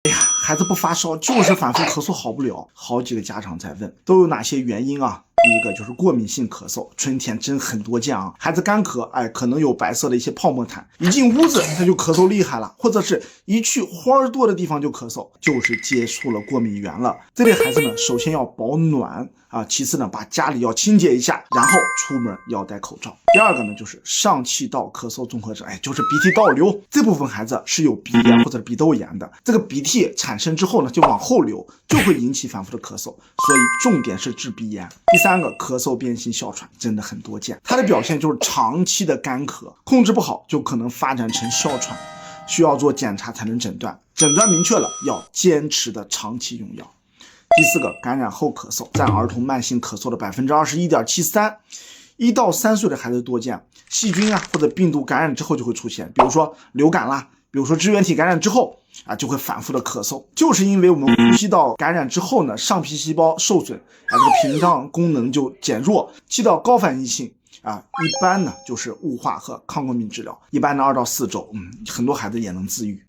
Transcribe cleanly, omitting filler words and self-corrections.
孩子不发烧，就是反复咳嗽好不了。好几个家长在问，都有哪些原因啊？第一个就是过敏性咳嗽，春天真很多见啊。孩子干咳，可能有白色的一些泡沫痰，一进屋子他就咳嗽厉害了，或者是一去花多的地方就咳嗽，就是接触了过敏源了。这类孩子呢，首先要保暖啊，其次呢，把家里要清洁一下，然后出门要戴口罩。第二个呢，就是上气道咳嗽综合征，就是鼻涕倒流。这部分孩子是有鼻炎或者鼻窦炎的，这个鼻涕产生之后呢，就往后流，就会引起反复的咳嗽，所以重点是治鼻炎。第三个，咳嗽变性哮喘真的很多见，它的表现就是长期的干咳，控制不好就可能发展成哮喘，需要做检查才能诊断，诊断明确了要坚持的长期用药。第四个，感染后咳嗽占儿童慢性咳嗽的 21.73%，1到3岁的孩子多见，细菌或者病毒感染之后就会出现，比如说流感啦，比如说支原体感染之后就会反复的咳嗽，就是因为我们呼吸道感染之后呢，上皮细胞受损这个屏障功能就减弱，起到高反应性一般呢就是雾化和抗过敏治疗，一般的2到4周，很多孩子也能自愈。